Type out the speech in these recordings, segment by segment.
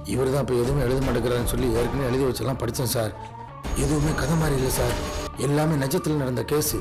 இவர் தான் இப்போ எதுவுமே எழுத மாட்டேங்கிறான்னு சொல்லி ஏற்கனவே எழுதி வச்செல்லாம் படித்தேன் சார். எதுவுமே கதை மாதிரி இல்லை சார், எல்லாமே நிஜத்தில் நடந்த கேஸு.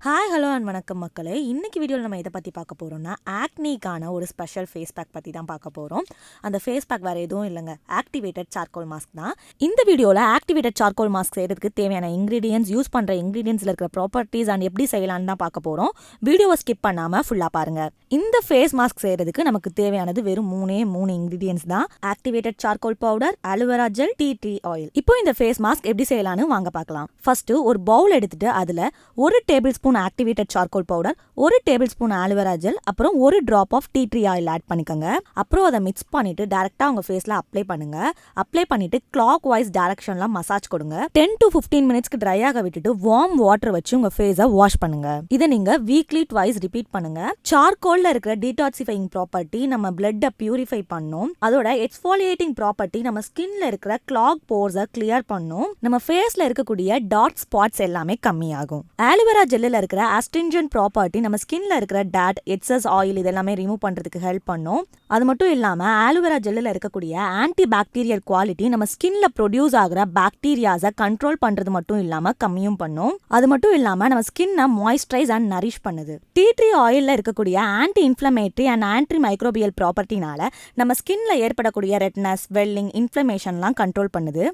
ஹாய் ஹலோ அண்ட் வணக்கம் மக்களே. இன்னைக்கு வீடியோவில் நம்ம எதை பற்றி பார்க்க போகிறோம்னா ஆக்னிக்கான ஒரு ஸ்பெஷல் ஃபேஸ் பேக் பற்றி தான் பார்க்க போகிறோம். அந்த ஃபேஸ் பேக் வேறு எதுவும் இல்லைங்க, ஆக்டிவேட்டட் சார்கோல் மாஸ்க் தான். இந்த வீடியோவில் ஆக்டிவேட்டட் சார்கோல் மாஸ்க் செய்கிறதுக்கு தேவையான இன்க்ரீடியன்ஸ், யூஸ் பண்ணுற இன்க்ரீடியன்ஸில் இருக்கிற ப்ராப்பர்ட்டிஸ் அண்ட் எப்படி செய்யலான்னு தான் பார்க்க போகிறோம். வீடியோவை ஸ்கிப் பண்ணாமல் ஃபுல்லாக பாருங்கள். இந்த ஃபேஸ் மாஸ்க் செய்கிறதுக்கு நமக்கு தேவையானது வெறும் மூணு இன்க்ரீடியன்ஸ் தான். Activated charcoal powder, aloe vera gel, tea tree oil. இப்போ இந்த ஃபேஸ் மாஸ்க் எப்படி செய்யலான்னு வாங்க பார்க்கலாம். ஃபர்ஸ்ட்டு ஒரு பவுல் எடுத்துட்டு அதில் 1 table spoon activated charcoal powder, 1 table spoon aloe vera gel, அப்புறம் 1 drop of tea tree oil add பண்ணிக்கோங்க. அப்புறம் அதை மிக்ஸ் பண்ணிட்டு டைரக்டா உங்க ஃபேஸ்ல அப்ளை பண்ணுங்க. அப்ளை பண்ணிட்டு கிளாக் வைஸ் டைரக்ஷன்ல மசாஜ் கொடுங்க. 10 to 15 மினிட்ஸ்க்கு ட்ரை ஆக விட்டுட்டு வார்ம் வாட்டர் வச்சு உங்க ஃபேஸை வாஷ் பண்ணுங்க. இதை நீங்க வீக்லி ட்வைஸ் ரிப்பீட் பண்ணுங்க. சார்கோல்ல இருக்கிற டீடாக்சிஃபைங் ப்ராப்பர்ட்டி நம்ம பிளட்டை பியூரிஃபை பண்ணும். அதோட எக்ஸ்ஃபோலியேட்டிங் ப்ராப்பர்ட்டி நம்ம ஸ்கின்ல இருக்கிற கிளாக் போர்ஸை கிளியர் பண்ணும். நம்ம ஃபேஸ்ல இருக்கக்கூடிய டாட் ஸ்பாட்ஸ் எல்லாமே கம்மியாகும். ஆலோவேரா ஜெல்லில் இருக்கிற அஸ்ட்ரிஞ்சன்ட் ப்ராப்பர்ட்டி நம்ம ஸ்கின்ல இருக்கிற டாட், எக்ஸஸ் ஆயில் இதெல்லாமே ரிமூவ் பண்றதுக்கு ஹெல்ப் பண்ணும். அது மட்டும் இல்லாம ஆலோவேரா ஜெல்லில் இருக்கக்கூடிய ஆன்டி பாக்டீரியல் குவாலிட்டி நம்ம ஸ்கின்ல ப்ரொடியூஸ் ஆகிற பாக்டீரியாஸை கண்ட்ரோல் பண்றது மட்டும் இல்லாம கம்மியும் பண்ணும். அது மட்டும் இல்லாம நம்ம ஸ்கின்னை மாய்ஸ்சரைஸ் அண்ட் நரிஷ் பண்ணுது. டீ ட்ரீ ஆயில்ல இருக்கக்கூடிய anti inflammatory and anti microbial ப்ராப்பர்ட்டினால நம்ம ஸ்கின்ல ஏற்படக்கூடிய ரெட்னஸ், ஸ்வெல்லிங், இன்ஃப்ளமேஷன்லாம் கண்ட்ரோல் பண்ணுது.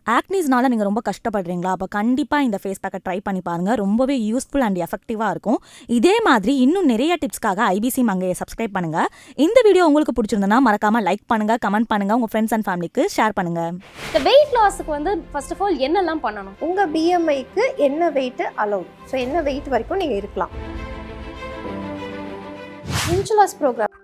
ஆக்னிஸ்னால நீங்கள் ரொம்ப கஷ்டப்படுறீங்களா? அப்போ கண்டிப்பாக இந்த ஃபேஸ் பேக்கை ட்ரை பண்ணி பாருங்கள். ரொம்பவே யூஸ்ஃபுல் அண்ட் எஃபெக்டிவாக இருக்கும். இதே மாதிரி இன்னும் நிறைய டிப்ஸ்க்காக ஐபிசி மங்கையை சப்ஸ்கிரைப் பண்ணுங்கள். இந்த வீடியோ உங்களுக்கு பிடிச்சிருந்தனா மறக்காமல் லைக் பண்ணுங்கள், கமெண்ட் பண்ணுங்கள், உங்கள் ஃப்ரெண்ட்ஸ் அண்ட் ஃபேமிலிக்கு ஷேர் பண்ணுங்கள். இந்த வெயிட் லாஸுக்கு வந்து ஃபர்ஸ்ட் ஆஃப் ஆல் என்னெல்லாம் பண்ணணும்? உங்கள் பிஎம்ஐக்கு என்ன வெயிட் அலோவ், ஸோ என்ன வெயிட் வரைக்கும் நீங்கள் இருக்கலாம். Inch loss program